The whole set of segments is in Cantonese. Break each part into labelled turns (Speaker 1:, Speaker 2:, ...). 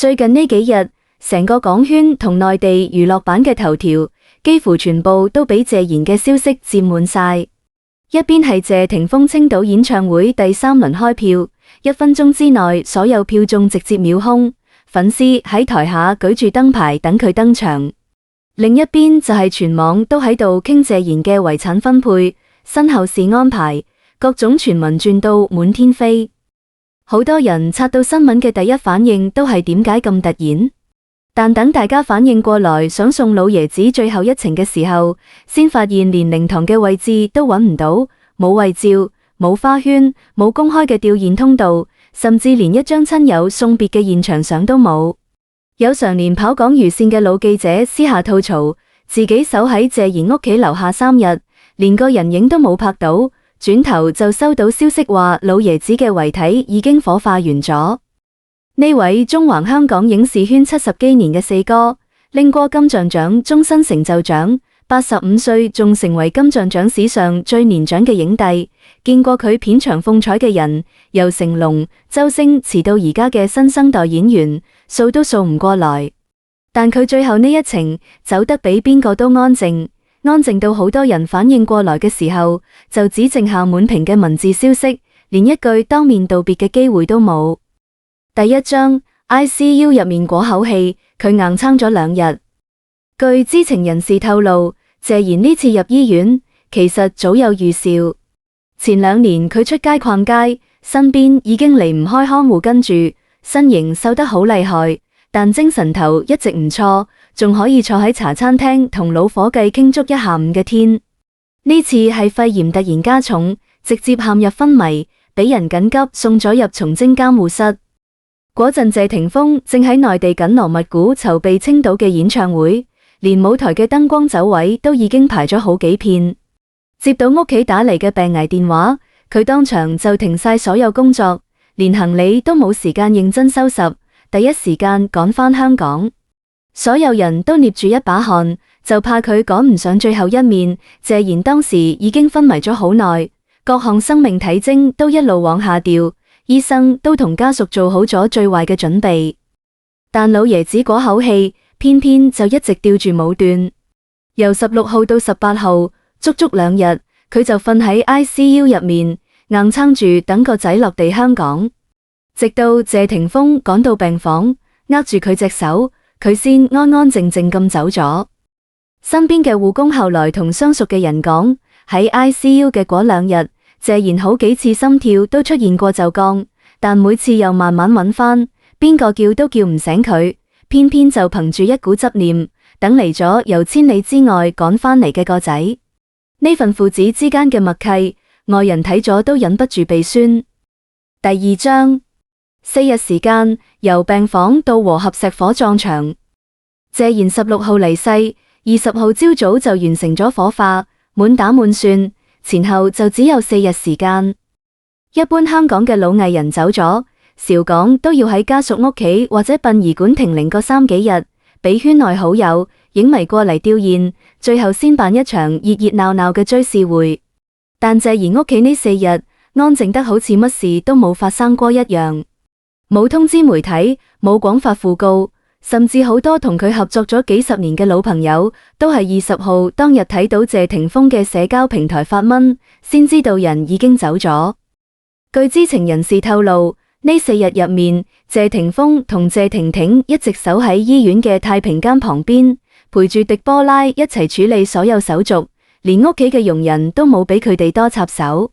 Speaker 1: 最近呢幾日，成個港圈同內地娛樂版嘅頭條，幾乎全部都俾謝賢嘅消息佔滿晒。一邊係謝霆鋒青島演唱會第3輪開票，1分鐘之內所有票中直接秒空，粉絲喺台下舉住燈牌等佢登場。另一邊就係全網都喺度傾謝賢嘅遺產分配、身後事安排，各種傳聞轉到滿天飛。好多人刷到新聞嘅第一反應都係點解咁突然？但等大家反應過來，想送老爺子最後一程嘅時候，先發現連靈堂嘅位置都揾唔到，冇遺照，冇花圈，冇公開嘅弔唁通道，甚至連一張親友送別嘅現場相都冇。有常年跑港娛線嘅老記者私下吐槽，自己守喺謝賢屋企樓下3日，連個人影都冇拍到。轉頭就收到消息話老爺子嘅遺體已經火化完咗。呢位縱橫香港影視圈70幾年嘅四哥，拎過金像獎終身成就獎，85歲仲成為金像獎史上最年長嘅影帝。見過佢片場風采嘅人，由成龍、周星馳到而家嘅新生代演員，數都數唔過來。但佢最後呢一程走得比邊個都安靜。安靜到好多人反應過來嘅時候，就只剩下滿屏嘅文字消息，連一句當面道別嘅機會都冇。第一章 ICU 入面果口氣，佢硬撐咗2日。據知情人士透露，謝賢呢次入醫院，其實早有預兆。前2年佢出街逛街，身邊已經離唔開看護跟住，身形瘦得好厲害，但精神頭一直唔錯。仲可以坐喺茶餐廳同老伙計傾足一下午嘅天。呢次係肺炎突然加重，直接陷入昏迷，俾人緊急送咗入從偵監護室。嗰陣謝霆鋒正喺內地緊鑼密鼓籌備青島嘅演唱會，連舞台嘅燈光走位都已經排咗好幾片。接到屋企打嚟嘅病危電話，佢當場就停晒所有工作，連行李都冇時間認真收拾，第一時間趕返香港。所有人都捏住一把汗，就怕佢趕唔上最後一面。謝賢當時已經昏迷咗好耐，各項生命體徵都一路往下掉，醫生都同家屬做好咗最壞嘅準備。但老爺子嗰口氣，偏偏就一直吊住冇斷。由16號到18號，足足2日，佢就瞓喺 ICU 入面，硬撐住等個仔落地香港。直到謝霆鋒趕到病房，握住佢隻手，佢先安安靜靜咁走咗。身邊嘅護工後來同相熟嘅人講，喺 ICU 嘅嗰2日，謝賢好幾次心跳都出現過驟降，但每次又慢慢穩返，邊個叫都叫唔醒佢，偏偏就憑住一股執念，等嚟咗由千里之外趕返嚟嘅個仔。呢份父子之間嘅默契，外人睇咗都忍不住鼻酸。第2章4日時間，由病房到和合石火葬場。謝賢16號離世，20號朝早就完成咗火化，滿打滿算，前後就只有4日時間。一般香港嘅老藝人走咗，韶港都要喺家屬屋企或者殯儀館停靈個3幾日，俾圈內好友、影迷過嚟弔唁，最後先辦一場熱熱鬧鬧嘅追思會。但謝賢屋企呢4日安靜得好似乜事都冇發生過一樣。冇通知媒體，冇廣發訃告，甚至好多同佢合作咗幾10年嘅老朋友，都係20號當日睇到謝霆鋒嘅社交平台發文，先知道人已經走咗。據知情人士透露，呢4日入面，謝霆鋒同謝婷婷一直守喺醫院嘅太平間旁邊，陪住狄波拉一齊處理所有手續，連屋企嘅傭人都冇比佢哋多插手。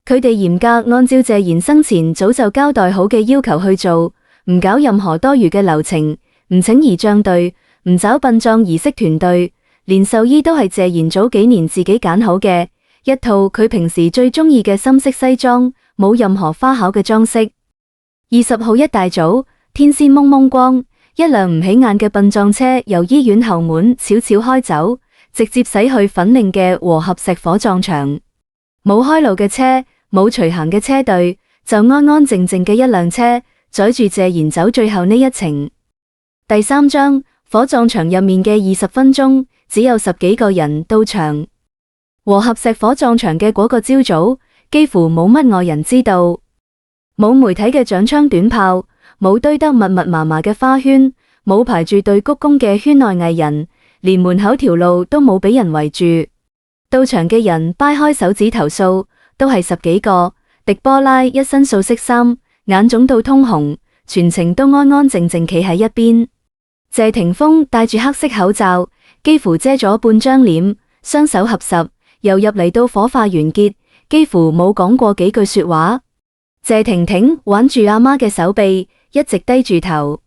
Speaker 1: 佢哋嚴格按照謝賢生前早就交代好嘅要求去做，唔搞任何多餘嘅流程，唔請儀仗隊，唔找殯葬儀式團隊，連壽衣都係謝賢早幾年自己揀好嘅，一套佢平時最中意嘅深色西裝，冇任何花巧嘅裝飾。20號一大早，天先蒙蒙光，一輛唔起眼嘅殯葬車由醫院後門悄悄開走，直接駛去粉嶺嘅和合石火葬場。冇開路嘅車，冇隨行嘅車隊，就安安靜靜嘅一輛車載住謝賢走最後呢一程。第3章，火葬場入面嘅20分鐘，只有10幾個人到場。和合石火葬場嘅嗰個朝早，幾乎冇乜外人知道，冇媒體嘅長槍短炮，冇堆得密密麻麻嘅花圈，冇排住隊鞠躬嘅圈內藝人，連門口條路都冇俾人圍住。到場嘅人掰開手指頭數，都係10幾個。狄波拉一身素色衫，眼腫到通紅，全程都安安靜靜企喺一邊。謝霆鋒戴住黑色口罩，幾乎遮咗半張臉，雙手合十，由入嚟到火化完結，幾乎冇講過幾句說話。謝婷婷挽住阿媽嘅手臂，一直低住頭。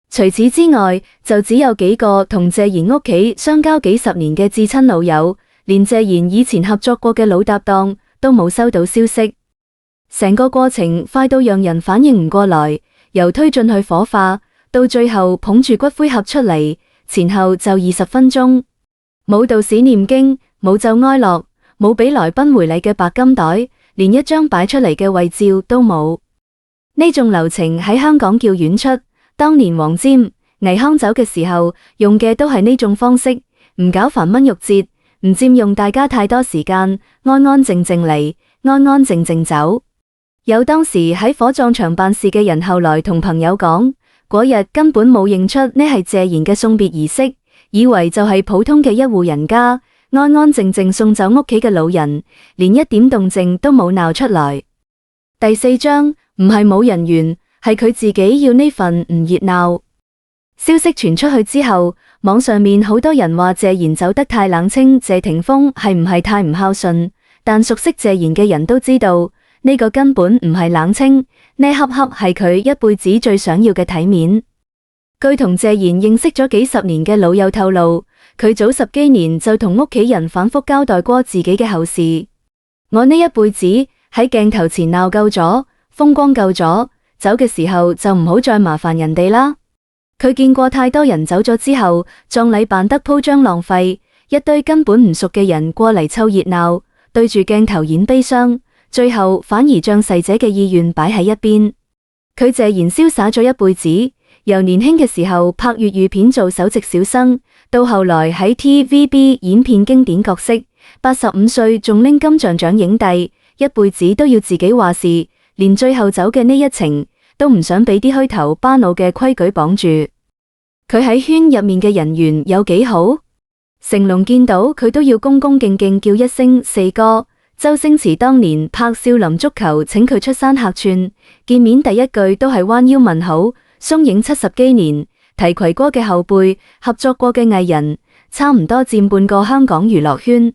Speaker 1: 除此之外，就只有幾個同謝賢屋企相交幾十年嘅至親老友，連謝賢以前合作過嘅老搭檔都冇收到消息。成個過程快到讓人反應唔過來，由推進去火化，到最後捧住骨灰盒出嚟，前後就20分鐘。冇道士念經，冇奏哀樂，冇俾來賓回禮嘅白金袋，連一張擺出嚟嘅遺照都冇。呢種流程喺香港叫演出，當年黃霑、倪匡走嘅時候用嘅都係呢種方式，唔搞繁文縟節，唔佔用大家太多時間，安安靜靜嚟，安安靜靜走。有當時喺火葬場辦事嘅人後來同朋友講，嗰日根本冇認出呢係謝賢嘅送別儀式，以為就係普通嘅一戶人家，安安靜靜送走屋企嘅老人，連一點動靜都冇鬧出來。第4章唔係冇人緣，係佢自己要呢份唔熱鬧。消息傳出去之後，網上面好多人話謝賢走得太冷清，謝霆鋒係唔係太唔孝順？但熟悉謝賢嘅人都知道，呢個根本唔係冷清，呢恰恰係佢一輩子最想要嘅體面。據同謝賢認識咗幾十年嘅老友透露，佢早10幾年就同屋企人反覆交代過自己嘅後事。我呢一輩子喺鏡頭前鬧夠咗，風光夠咗，走嘅時候就唔好再麻煩人哋啦。佢見過太多人走咗之後，葬禮辦得鋪張浪費，一堆根本唔熟嘅人過嚟湊熱鬧，對住鏡頭演悲傷，最後反而將逝者嘅意願擺喺一邊。佢謝賢瀟灑咗一輩子，由年輕嘅時候拍粵語片做首席小生，到後來喺 TVB 演片經典角色，85歲仲拎金像獎影帝，一輩子都要自己話事，連最後走嘅呢一程都唔想俾啲虛頭巴腦嘅規矩綁住。佢喺圈入面嘅人緣有幾好？成龍見到佢都要恭恭敬敬叫一聲4哥。周星馳當年拍《少林足球》請佢出山客串，見面第一句都係彎腰問好。松影70幾年，提攜過嘅後輩，合作過嘅藝人，差唔多佔半個香港娛樂圈。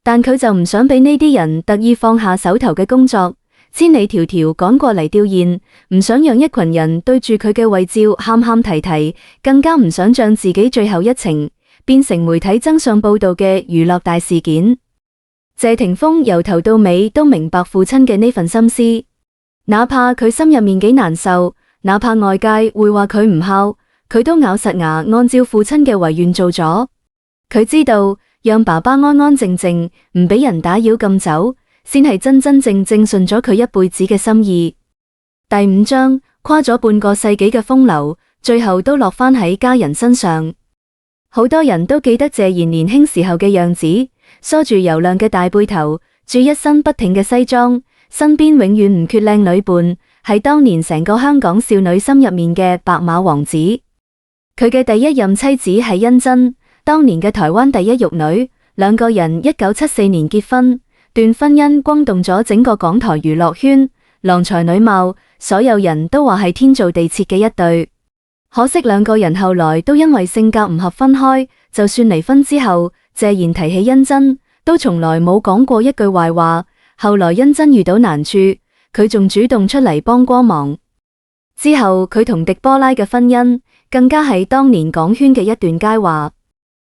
Speaker 1: 但佢就唔想俾呢啲人特意放下手頭嘅工作，千里迢迢趕過嚟弔唁，唔想讓一群人對住佢嘅遺照喊喊啼啼，更加唔想將自己最後一程變成媒體爭相報道嘅娛樂大事件。謝霆鋒由頭到尾都明白父親嘅呢份心思，哪怕佢心入面幾難受，哪怕外界會話佢唔孝，佢都咬實牙按照父親嘅遺願做咗。佢知道讓爸爸安安靜靜唔俾人打擾咁走，先係真真正正順咗佢一輩子嘅心意。第5章跨咗半個世紀嘅風流，最後都落返喺家人身上。好多人都記得謝賢年輕時候嘅樣子，梳住油亮嘅大背頭，着一身不挺嘅西裝，身邊永遠唔缺靚女伴，係當年成個香港少女心入面嘅白馬王子。佢嘅第一任妻子係甄珍，當年嘅台灣第一玉女，兩個人1974年結婚，段婚姻轟動咗整個港台娛樂圈，郎才女貌，所有人都話係天造地設嘅一對。可惜兩個人後來都因為性格唔合分開，就算離婚之後，謝賢提起甄珍，都從來冇講過一句壞話。後來甄珍遇到難處，佢仲主動出嚟幫過忙。之後佢同狄波拉嘅婚姻，更加係當年港圈嘅一段佳話。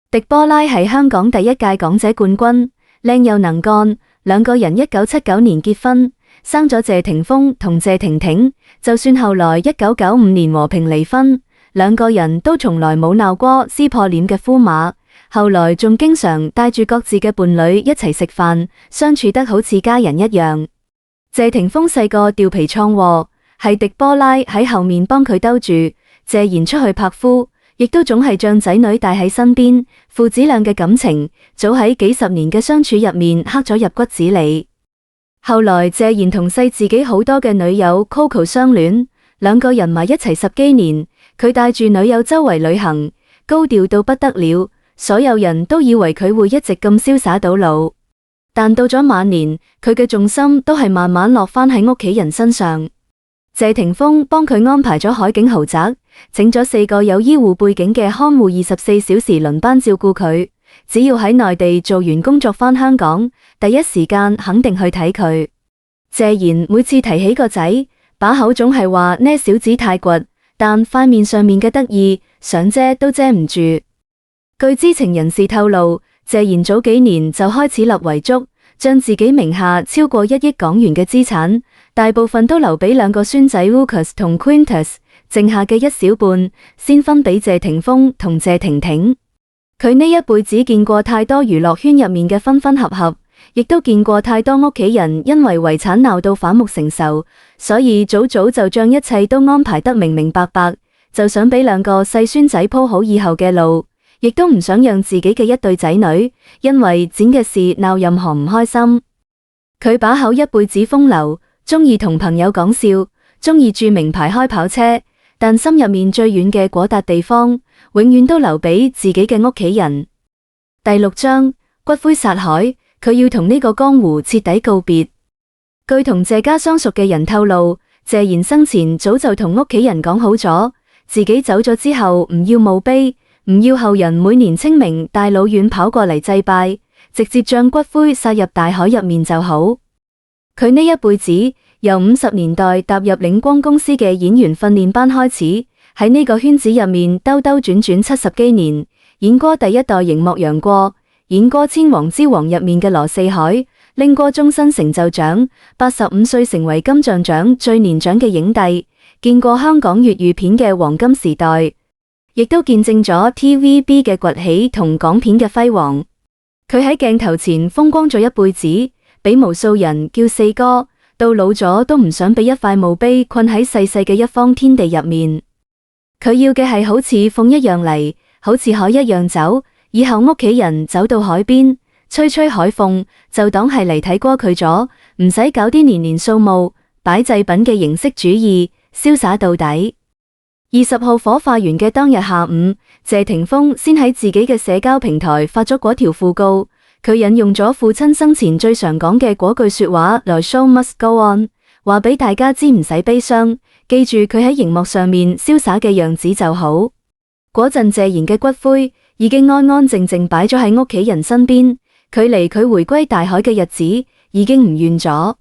Speaker 1: 狄波拉係香港第一屆港姐冠軍，靚又能幹，兩個人1979年結婚，生咗謝霆鋒同謝婷婷。就算後來1995年和平離婚，兩個人都從來冇鬧過撕破臉嘅呼馬，後來仲經常帶住各自嘅伴侶一齊食飯，相處得好似家人一樣。謝霆鋒細個調皮闖禍，係狄波拉喺後面幫佢兜住，謝賢出去拍夫，亦都總係將仔女帶喺身邊，父子倆嘅感情早喺幾十年嘅相處入面刻咗入骨子裏。後來謝賢同細自己好多嘅女友 Coco 相戀，兩個人埋一齊10幾年，佢帶住女友周圍旅行，高調到不得了，所有人都以為佢會一直咁瀟灑到老。但到咗晚年，佢嘅重心都係慢慢落返喺屋企人身上。謝霆鋒幫佢安排咗海景豪宅，請咗4個有醫護背景嘅看護24小時輪班照顧佢。只要喺內地做完工作返香港，第一時間肯定去睇佢。謝賢每次提起個仔，把口總係話呢小子太倔，但塊面上面嘅得意想遮都遮唔住。據知情人士透露，謝賢早幾年就開始立遺囑，將自己名下超過1億港元嘅資產，大部分都留俾2個孫仔 Lucas 同 Quintus， 剩下嘅一小半先分俾謝霆鋒同謝婷婷。佢呢一輩子見過太多娛樂圈入面嘅分分合合，亦都見過太多屋企人因為遺產鬧到反目成仇，所以早早就將一切都安排得明明白白，就想俾2個細孫仔鋪好以後嘅路，亦都唔想讓自己嘅一對仔女因為剪嘅事鬧任何唔開心。佢把口一輩子風流，中意同朋友講笑，中意住名牌開跑車，但心入面最遠嘅嗰笪地方，永遠都留俾自己嘅屋企人。第6章骨灰撒海，佢要同呢個江湖徹底告別。據同謝家相熟嘅人透露，謝賢生前早就同屋企人講好咗，自己走咗之後唔要墓碑，唔要後人每年清明大老遠跑過嚟祭拜，直接將骨灰撒入大海入面就好。佢呢一輩子由50年代踏入領光公司嘅演員訓練班開始，喺呢個圈子入面兜兜轉轉70幾年，演過第一代熒幕楊過，演過千王之王入面嘅羅四海，拎過終身成就獎，85歲成為金像獎最年長嘅影帝，見過香港粵語片嘅黃金時代，亦都見證咗 TVB 嘅崛起同港片嘅輝煌。佢喺鏡頭前風光咗一輩子，俾無數人叫四哥，到老咗都唔想俾一塊墓碑困喺細細嘅一方天地入面。佢要嘅係好似風一樣嚟，好似海一樣走，以後屋企人走到海邊，吹吹海風，就當係嚟睇過佢咗，唔使搞啲年年掃墓擺祭品嘅形式主義，瀟灑到底。20號火化完嘅當日下午，謝霆鋒先喺自己嘅社交平台發咗嗰條訃告，佢引用咗父親生前最常講嘅嗰句說話來 show must go on， 話俾大家知唔使悲傷，記住佢喺熒幕上面瀟灑嘅樣子就好。嗰陣謝賢嘅骨灰已經安安靜靜擺咗喺屋企人身邊，距離佢回歸大海嘅日子已經唔遠咗。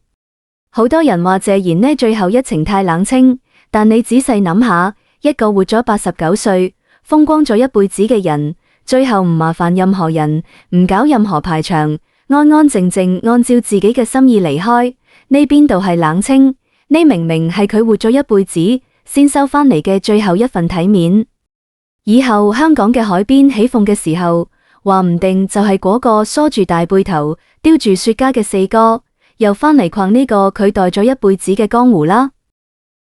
Speaker 1: 好多人話謝賢呢最後一程太冷清，但你仔細諗下，一個活咗89歲，風光咗一輩子嘅人，最後唔麻煩任何人，唔搞任何排場，安安靜靜按照自己嘅心意離開，呢邊度係冷清？呢明明係佢活咗一輩子先收返嚟嘅最後一份體面。以後香港嘅海邊起鳳嘅時候，話唔定就係嗰個梳住大背頭、叼住雪茄嘅四哥，又返嚟逛呢個佢待咗一輩子嘅江湖啦。